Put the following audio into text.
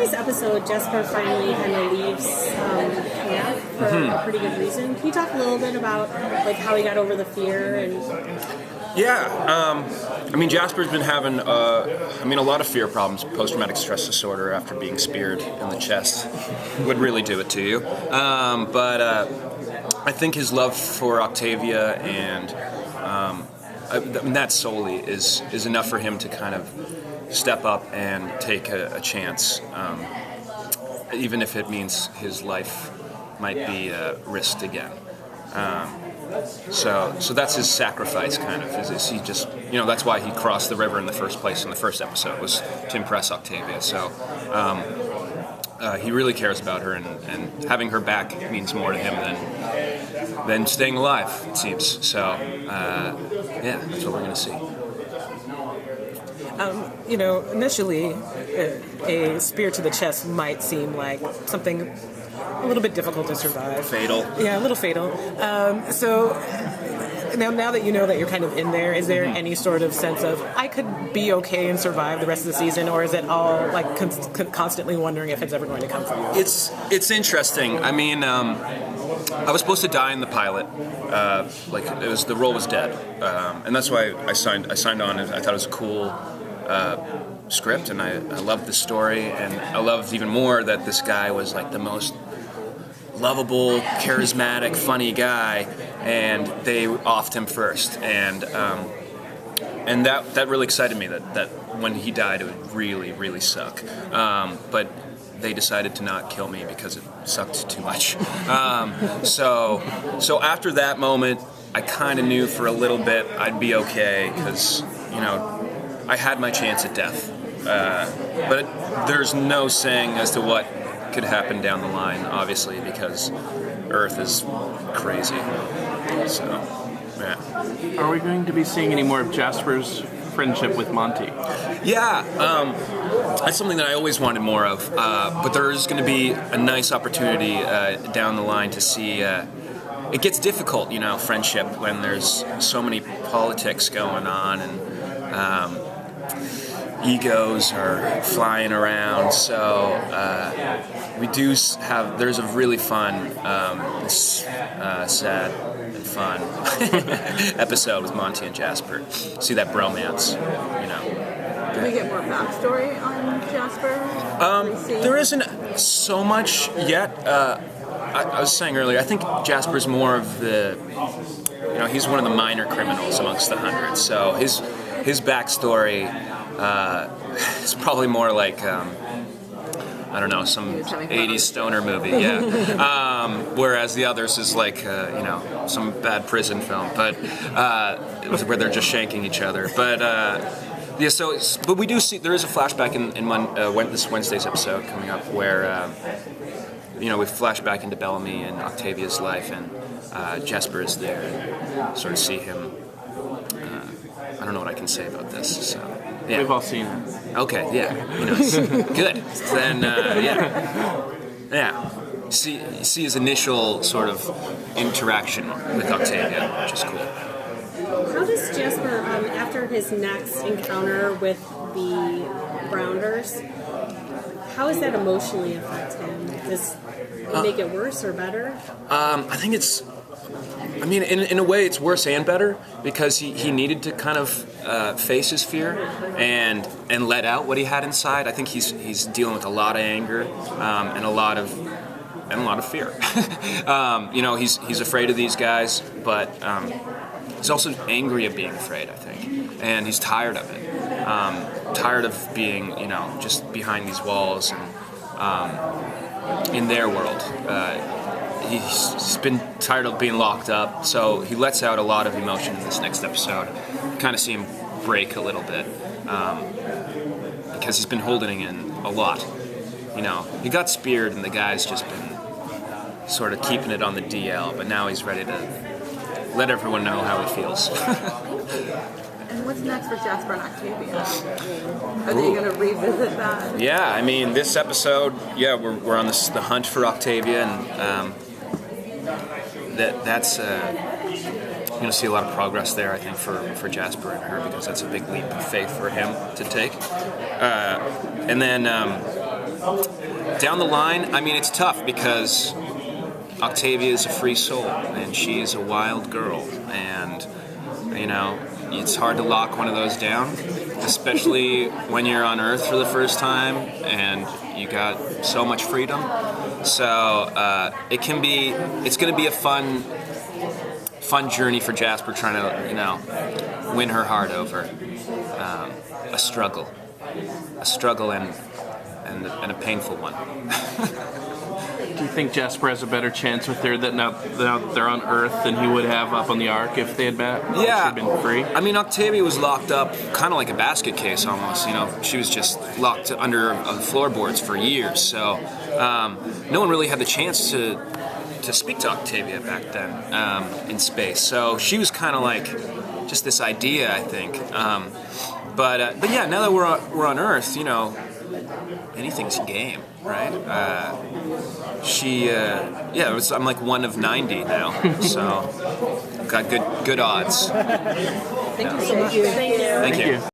this episode, Jasper finally kind of leaves camp for a pretty good reason. Can you talk a little bit about like how he got over the fear and? Yeah, I mean, Jasper's been having, a lot of fear problems. Post-traumatic stress disorder after being speared in the chest would really do it to you. But I think his love for Octavia and that solely is enough for him to kind of step up and take a chance, even if it means his life might be risked again. So that's his sacrifice, kind of. Is he just, that's why he crossed the river in the first place in the first episode, was to impress Octavia. So he really cares about her, and having her back means more to him than staying alive, it seems. So, yeah, that's what we're going to see. Initially, a spear to the chest might seem like something a little bit difficult to survive. Fatal. Yeah, a little fatal. So now that you know that you're kind of in there, is there any sort of sense of, I could be okay and survive the rest of the season, or is it all like constantly wondering if it's ever going to come from you? It's interesting. I mean, I was supposed to die in the pilot. The role was dead, and that's why I signed on. I thought it was a cool script, and I loved the story, and I loved even more that this guy was like the most lovable, charismatic, funny guy, and they offed him first, and that really excited me. That when he died, it would really, really suck. But they decided to not kill me because it sucked too much. So after that moment, I kind of knew for a little bit I'd be okay, because I had my chance at death. But there's no saying as to what could happen down the line, obviously, because Earth is crazy. So, yeah. Are we going to be seeing any more of Jasper's friendship with Monty? Yeah, that's something that I always wanted more of. But there's going to be a nice opportunity down the line to see. It gets difficult, friendship, when there's so many politics going on, and egos are flying around. So there's a really fun, sad and fun episode with Monty and Jasper. See that bromance, Do we get more backstory on Jasper? There isn't so much yet. I was saying earlier, I think Jasper's more of the, he's one of the minor criminals amongst the 100's. So his backstory is probably more like, I don't know, some 80s stoner movie, yeah. Whereas the others is like, some bad prison film, but where they're just shanking each other. But yeah, but we do see there is a flashback in this Wednesday's episode coming up where we flash back into Bellamy and Octavia's life, and Jasper is there, and sort of see him. I don't know what I can say about this. So yeah. We've all seen it. Okay, yeah, good. Then yeah. See his initial sort of interaction with Octavia, which is cool. How does Jasper, after his next encounter with the Grounders, how does that emotionally affect him? Does it make it worse or better? I think it's. I mean, in a way, it's worse and better, because he needed to kind of face his fear and let out what he had inside. I think he's dealing with a lot of anger and a lot of fear. He's afraid of these guys, but he's also angry at being afraid, I think, and he's tired of it. Tired of being, just behind these walls and in their world. He's been tired of being locked up, so he lets out a lot of emotion in this next episode. Kind of see him break a little bit, because he's been holding in a lot. He got speared, and the guy's just been sort of keeping it on the DL, but now he's ready to let everyone know how he feels. And what's next for Jasper and Octavia? Are they going to revisit that? Yeah, I mean, this episode, we're on the hunt for Octavia, and that's you're going to see a lot of progress there, I think, for Jasper and her, because that's a big leap of faith for him to take. And then Down the line, I mean, it's tough because Octavia is a free soul and she's a wild girl, and it's hard to lock one of those down, especially when you're on Earth for the first time and you got so much freedom. So it's going to be a fun journey for Jasper, trying to win her heart over. A struggle and a painful one. Do you think Jasper has a better chance with her that now they're on Earth than he would have up on the Ark if they had met? Yeah. If she'd been free? I mean, Octavia was locked up kind of like a basket case almost. She was just locked under floorboards for years. So no one really had the chance to speak to Octavia back then in space. So she was kind of like just this idea, I think. But yeah, now that we're on Earth, anything's game, right? I'm like one of 90 now, so got good odds. Thank you so much. Thank you.